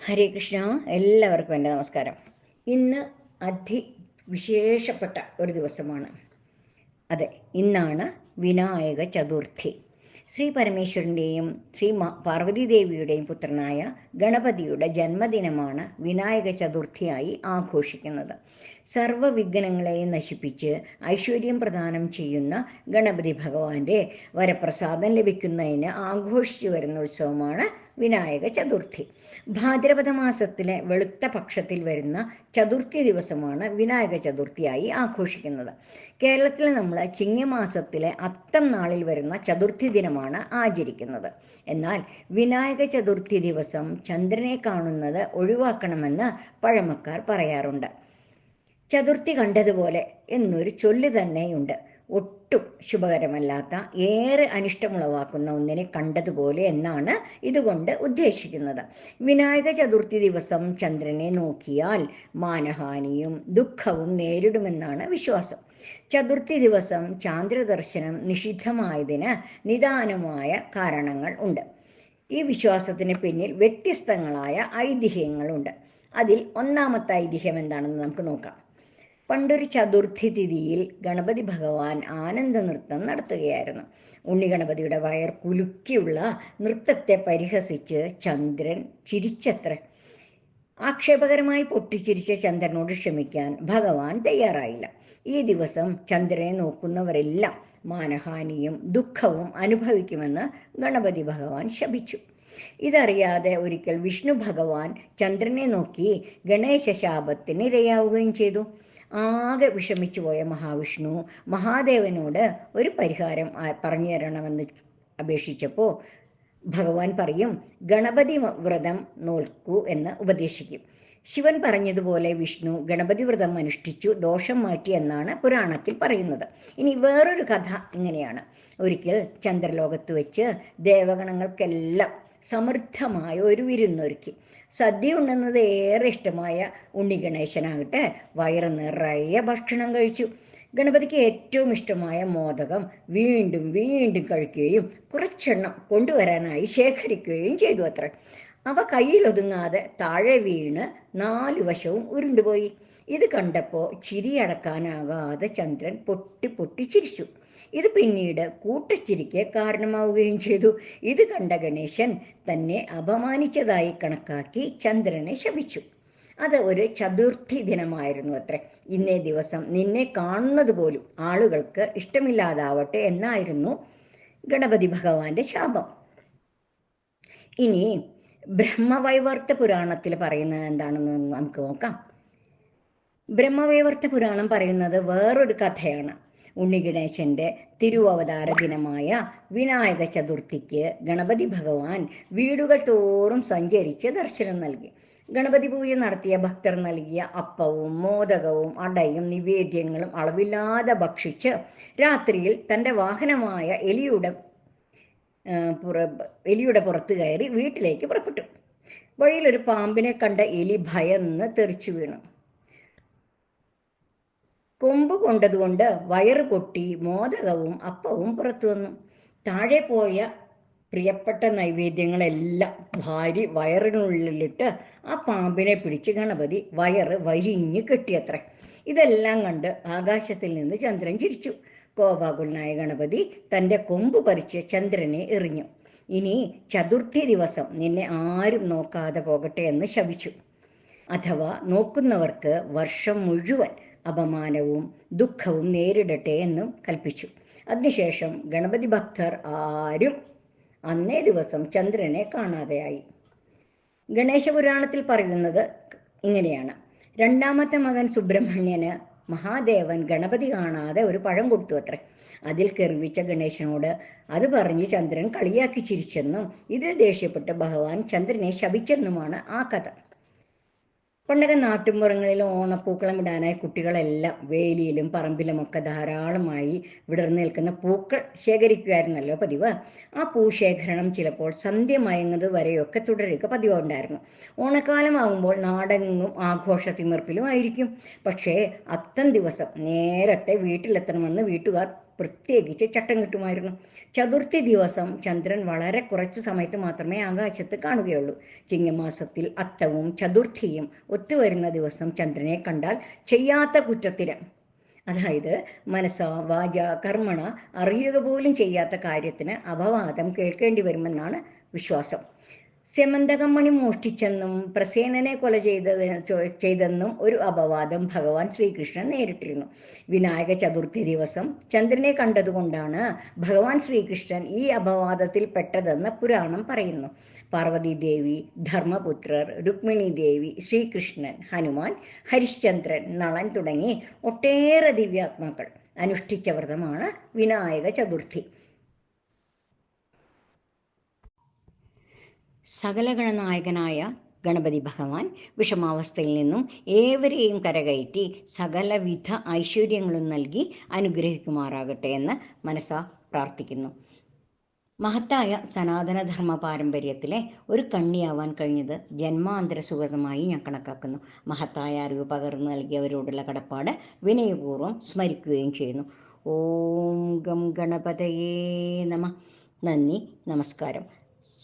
ഹരേ കൃഷ്ണ. എല്ലാവർക്കും എൻ്റെ നമസ്കാരം. ഇന്ന് വിശേഷപ്പെട്ട ഒരു ദിവസമാണ്. അതെ, ഇന്നാണ് വിനായക ചതുർത്ഥി. ശ്രീ പരമേശ്വരൻ്റെയും ശ്രീ പാർവതീദേവിയുടെയും പുത്രനായ ഗണപതിയുടെ ജന്മദിനമാണ് വിനായക ചതുർത്ഥിയായി ആഘോഷിക്കുന്നത്. സർവവിഘ്നങ്ങളെയും നശിപ്പിച്ച് ഐശ്വര്യം പ്രദാനം ചെയ്യുന്ന ഗണപതി ഭഗവാന്റെ വരപ്രസാദം ലഭിക്കുന്നതിന് ആഘോഷിച്ചു വരുന്ന ഉത്സവമാണ് വിനായക ചതുർത്ഥി. ഭാദ്രപദ മാസത്തിലെ വെളുത്ത പക്ഷത്തിൽ വരുന്ന ചതുർത്ഥി ദിവസമാണ് വിനായക ചതുർത്ഥിയായി ആഘോഷിക്കുന്നത്. കേരളത്തിൽ നമ്മൾ ചിങ്ങമാസത്തിലെ അത്തം നാളിൽ വരുന്ന ചതുർത്ഥി ദിനമാണ് ആചരിക്കുന്നത്. എന്നാൽ വിനായക ചതുർത്ഥി ദിവസം ചന്ദ്രനെ കാണുന്നത് ഒഴിവാക്കണമെന്ന് പഴമക്കാർ പറയാറുണ്ട്. ചതുർത്ഥി കണ്ടതുപോലെ എന്നൊരു ചൊല്ല് തന്നെയുണ്ട്. ഒട്ടും ശുഭകരമല്ലാത്ത, ഏറെ അനിഷ്ടമുളവാക്കുന്ന ഒന്നിനെ കണ്ടതുപോലെ എന്നാണ് ഇതുകൊണ്ട് ഉദ്ദേശിക്കുന്നത്. വിനായക ചതുർത്ഥി ദിവസം ചന്ദ്രനെ നോക്കിയാൽ മാനഹാനിയും ദുഃഖവും നേരിടുമെന്നാണ് വിശ്വാസം. ചതുർത്ഥി ദിവസം ചാന്ദ്രദർശനം നിഷിദ്ധമായതിന് നിദാനമായ കാരണങ്ങൾ ഉണ്ട്. ഈ വിശ്വാസത്തിന് പിന്നിൽ വ്യത്യസ്തങ്ങളായ ഐതിഹ്യങ്ങളുണ്ട്. അതിൽ ഒന്നാമത്തെ ഐതിഹ്യം എന്താണെന്ന് നമുക്ക് നോക്കാം. പണ്ടൊരു ചതുർത്ഥി തിഥിയിൽ ഗണപതി ഭഗവാൻ ആനന്ദ നൃത്തം നടത്തുകയായിരുന്നു. ഉണ്ണിഗണപതിയുടെ വയർ കുലുക്കിയുള്ള നൃത്തത്തെ പരിഹസിച്ച് ചന്ദ്രൻ ചിരിച്ചത്രേ. ആക്ഷേപകരമായി പൊട്ടിച്ചിരിച്ച ചന്ദ്രനോട് ക്ഷമിക്കാൻ ഭഗവാൻ തയ്യാറായില്ല. ഈ ദിവസം ചന്ദ്രനെ നോക്കുന്നവരെല്ലാം മാനഹാനിയും ദുഃഖവും അനുഭവിക്കുമെന്ന് ഗണപതി ഭഗവാൻ ശപിച്ചു. ഇതറിയാതെ ഒരിക്കൽ വിഷ്ണു ഭഗവാൻ ചന്ദ്രനെ നോക്കി ഗണേശ ശാപത്തിന് ഇരയാവുകയും ചെയ്തു. ആകെ വിഷമിച്ചു പോയ മഹാവിഷ്ണു മഹാദേവനോട് ഒരു പരിഹാരം പറഞ്ഞു തരണമെന്ന് അപേക്ഷിച്ചപ്പോൾ ഭഗവാൻ പറയും, ഗണപതി വ്രതം നോൽക്കൂ എന്ന് ഉപദേശിക്കും. ശിവൻ പറഞ്ഞതുപോലെ വിഷ്ണു ഗണപതി വ്രതം അനുഷ്ഠിച്ചു ദോഷം മാറ്റി എന്നാണ് പുരാണത്തിൽ പറയുന്നത്. ഇനി വേറൊരു കഥ ഇങ്ങനെയാണ്. ഒരിക്കൽ ചന്ദ്രലോകത്ത് വെച്ച് ദേവഗണങ്ങൾക്കെല്ലാം സമൃദ്ധമായ ഒരു വിരുന്നൊരുക്കി. സദ്യ ഉണ്ടെന്നത് ഏറെ ഇഷ്ടമായ ഉണ്ണിഗണേശനാകട്ടെ വയറ് നിറയെ ഭക്ഷണം കഴിച്ചു. ഗണപതിക്ക് ഏറ്റവും ഇഷ്ടമായ മോദകം വീണ്ടും വീണ്ടും കഴിക്കുകയും കുറച്ചെണ്ണം കൊണ്ടുവരാനായി ശേഖരിക്കുകയും ചെയ്തു അത്ര. അവ കയ്യിലൊതുങ്ങാതെ താഴെ വീണ് 4 വശവും ഉരുണ്ടുപോയി. ഇത് കണ്ടപ്പോൾ ചിരിയടക്കാനാകാതെ ചന്ദ്രൻ പൊട്ടി പൊട്ടി ചിരിച്ചു. ഇത് പിന്നീട് കൂട്ടച്ചിരിക്ക് കാരണമാവുകയും ചെയ്തു. ഇത് കണ്ട ഗണേശൻ തന്നെ അപമാനിച്ചതായി കണക്കാക്കി ചന്ദ്രനെ ശപിച്ചു. അത് ഒരു ചതുർത്ഥി ദിനമായിരുന്നു അത്രേ. ഇന്നേ ദിവസം നിന്നെ കാണുന്നത് പോലും ആളുകൾക്ക് ഇഷ്ടമില്ലാതാവട്ടെ എന്നായിരുന്നു ഗണപതി ഭഗവാന്റെ ശാപം. ഇനി ബ്രഹ്മവൈവർത്ത പുരാണത്തിൽ പറയുന്നത് എന്താണെന്ന് നമുക്ക് നോക്കാം. ബ്രഹ്മവൈവർത്ത പുരാണം പറയുന്നത് വേറൊരു കഥയാണ്. ഉണ്ണിഗണേശന്റെ തിരുവവതാര ദിനമായ വിനായക ചതുർത്ഥിക്ക് ഗണപതി ഭഗവാൻ വീടുകൾ തോറും സഞ്ചരിച്ച് ദർശനം നൽകി. ഗണപതി പൂജ നടത്തിയ ഭക്തർ നൽകിയ അപ്പവും മോദകവും അടയും നിവേദ്യങ്ങളും അളവില്ലാതെ ഭക്ഷിച്ച് രാത്രിയിൽ തൻ്റെ വാഹനമായ എലിയുടെ പുറത്ത് കയറി വീട്ടിലേക്ക് പുറപ്പെട്ടു. വഴിയിൽ ഒരു പാമ്പിനെ കണ്ട എലി ഭയന്ന് തെറിച്ചു വീണു. കൊമ്പ് കൊണ്ടതുകൊണ്ട് വയറ് പൊട്ടി മോദകവും അപ്പവും പുറത്തു വന്നു. താഴെ പോയ പ്രിയപ്പെട്ട നൈവേദ്യങ്ങളെല്ലാം ഭാര്യ വയറിനുള്ളിലിട്ട് ആ പാമ്പിനെ പിടിച്ച് ഗണപതി വയറ് വരിഞ്ഞ് കെട്ടിയത്രേ. ഇതെല്ലാം കണ്ട് ആകാശത്തിൽ നിന്ന് ചന്ദ്രൻ ചിരിച്ചു. കോപാകുലനായ ഗണപതി തൻ്റെ കൊമ്പ് പറിച്ച് ചന്ദ്രനെ എറിഞ്ഞു. ഇനി ചതുർത്ഥി ദിവസം നിന്നെ ആരും നോക്കാതെ പോകട്ടെ എന്ന് ശപിച്ചു. അഥവാ നോക്കുന്നവർക്ക് വർഷം മുഴുവൻ അപമാനവും ദുഃഖവും നേരിടട്ടെ എന്നും കൽപ്പിച്ചു. അതിനുശേഷം ഗണപതി ഭക്തർ ആരും അന്നേ ദിവസം ചന്ദ്രനെ കാണാതെയായി. ഗണേശപുരാണത്തിൽ പറയുന്നത് ഇങ്ങനെയാണ്. രണ്ടാമത്തെ മകൻ സുബ്രഹ്മണ്യന് മഹാദേവൻ ഗണപതി കാണാതെ ഒരു പഴം കൊടുത്തു അത്രേ. അതിൽ കെറിവിച്ച ഗണേശനോട് അത് പറഞ്ഞ് ചന്ദ്രൻ കളിയാക്കി ചിരിച്ചെന്നും ഇതിൽ ദേഷ്യപ്പെട്ട് ഭഗവാൻ ചന്ദ്രനെ ശപിച്ചെന്നുമാണ് ആ കഥ. പണ്ടൊക്കെ നാട്ടുമ്പുറങ്ങളിൽ ഓണപ്പൂക്കളം ഇടാനായി കുട്ടികളെല്ലാം വേലിയിലും പറമ്പിലുമൊക്കെ ധാരാളമായി വിടർന്നു നിൽക്കുന്ന പൂക്കൾ ശേഖരിക്കുമായിരുന്നല്ലോ പതിവ്. ആ പൂശേഖരണം ചിലപ്പോൾ സന്ധ്യ മയങ്ങുന്നത് വരെയൊക്കെ തുടരുക പതിവുണ്ടായിരുന്നു. ഓണക്കാലമാകുമ്പോൾ നാടെങ്ങും ആഘോഷ തിമിർപ്പിലും ആയിരിക്കും. പക്ഷേ അത്തം ദിവസം നേരത്തെ വീട്ടിലെത്തണമെന്ന് വീട്ടുകാർ പ്രത്യേകിച്ച് ചട്ടം കിട്ടുമായിരുന്നു. ചതുർത്ഥി ദിവസം ചന്ദ്രൻ വളരെ കുറച്ച് സമയത്ത് മാത്രമേ ആകാശത്ത് കാണുകയുള്ളൂ. ചിങ്ങമാസത്തിൽ അത്തവും ചതുർത്ഥിയും ഒത്തുവരുന്ന ദിവസം ചന്ദ്രനെ കണ്ടാൽ ചെയ്യാത്ത കുറ്റത്തിന്, അതായത് മനസ്സ വാച കർമ്മണ അറിയുക പോലും ചെയ്യാത്ത കാര്യത്തിന് അപവാദം കേൾക്കേണ്ടി വരുമെന്നാണ് വിശ്വാസം. സ്യമന്തകമണി മോഷ്ടിച്ചെന്നും പ്രസേനനെ കൊല ചെയ്തെന്നും ഒരു അപവാദം ഭഗവാൻ ശ്രീകൃഷ്ണൻ നേരിട്ടിരുന്നു. വിനായക ചതുർത്ഥി ദിവസം ചന്ദ്രനെ കണ്ടതുകൊണ്ടാണ് ഭഗവാൻ ശ്രീകൃഷ്ണൻ ഈ അപവാദത്തിൽ പെട്ടതെന്ന് പുരാണം പറയുന്നു. പാർവതീദേവി, ധർമ്മപുത്രർ, രുക്മിണി ദേവി, ശ്രീകൃഷ്ണൻ, ഹനുമാൻ, ഹരിശ്ചന്ദ്രൻ, നളൻ തുടങ്ങി ഒട്ടേറെ ദിവ്യാത്മാക്കൾ അനുഷ്ഠിച്ച വ്രതമാണ് വിനായക ചതുർത്ഥി. സകലഗണനായകനായ ഗണപതി ഭഗവാൻ വിഷമാവസ്ഥയിൽ നിന്നും ഏവരെയും കരകയറ്റി സകലവിധ ഐശ്വര്യങ്ങളും നൽകി അനുഗ്രഹിക്കുമാറാകട്ടെ എന്ന് മനസ്സാ പ്രാർത്ഥിക്കുന്നു. മഹത്തായ സനാതനധർമ്മ പാരമ്പര്യത്തിലെ ഒരു കണ്ണിയാവാൻ കഴിഞ്ഞത് ജന്മാന്തര സുഗതമായി ഞാൻ കണക്കാക്കുന്നു. മഹത്തായ അറിവ് പകർന്നു നൽകിയവരോടുള്ള കടപ്പാട് വിനയപൂർവ്വം സ്മരിക്കുകയും ചെയ്യുന്നു. ഓം ഗം ഗണപതയേ നമഃ. നന്ദി, നമസ്കാരം.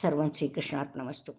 സർവം ശ്രീകൃഷ്ണാർപ്പണമസ്തു.